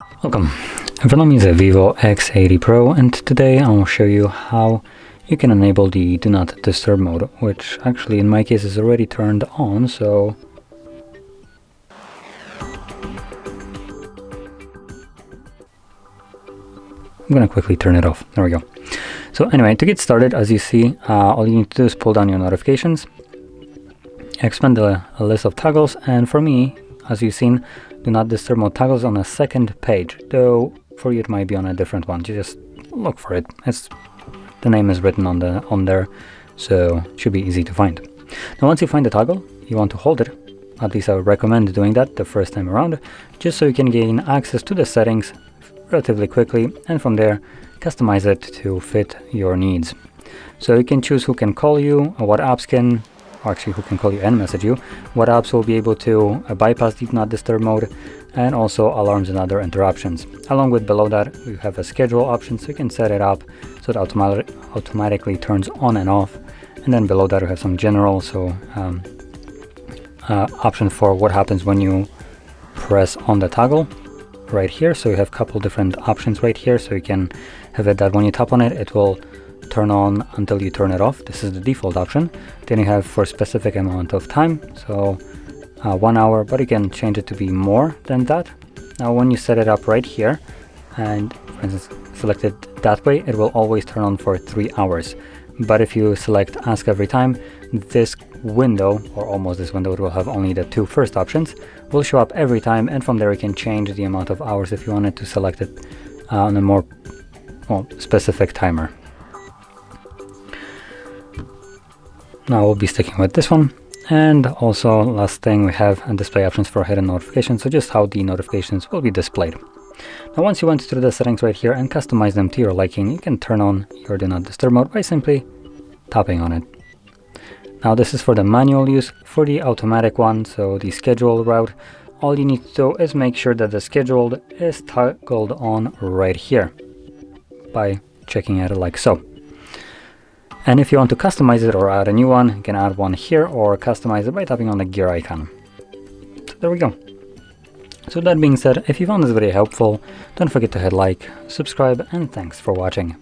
Welcome. In front of me is a VIVO X80 Pro, and today I'll show you how you can enable the Do Not Disturb mode, which actually in my case is already turned on, so I'm gonna quickly turn it off. There we go. So anyway, to get started, as you see, all you need to do is pull down your notifications, expand a list of toggles, and for me, as you've seen, Do Not Disturb mode toggles on a second page, though for you it might be on a different one. You just look for it. The name is written on there, so it should be easy to find. Now once you find the toggle, you want to hold it. At least I would recommend doing that the first time around, just so you can gain access to the settings relatively quickly, and from there customize it to fit your needs. So you can choose who can call you, or what apps can, or actually who can call you and message you, what apps will be able to bypass the Do Not Disturb mode, and also alarms and other interruptions. Along with below that, we have a schedule option, so you can set it up so it automatically turns on and off. And then below that we have some general, so option for what happens when you press on the toggle right here. So you have a couple different options right here, so you can have it that when you tap on it, it will turn on until you turn it off. This is the default option. Then you have for a specific amount of time, so 1 hour, but you can change it to be more than that. Now when you set it up right here and for instance select it that way, it will always turn on for 3 hours. But if you select ask every time, this window, or almost this window, it will have only the two first options, will show up every time, and from there you can change the amount of hours if you wanted to select it on a more specific timer. Now we'll be sticking with this one. And also last thing, we have display options for hidden notifications, so just how the notifications will be displayed. Now once you went through the settings right here and customize them to your liking, you can turn on your Do Not Disturb mode by simply tapping on it. Now this is for the manual use. For the automatic one, so the scheduled route, all you need to do is make sure that the scheduled is toggled on right here by checking it like so. And if you want to customize it or add a new one, you can add one here or customize it by tapping on the gear icon. So there we go. So that being said, if you found this video helpful, don't forget to hit like, subscribe, and thanks for watching.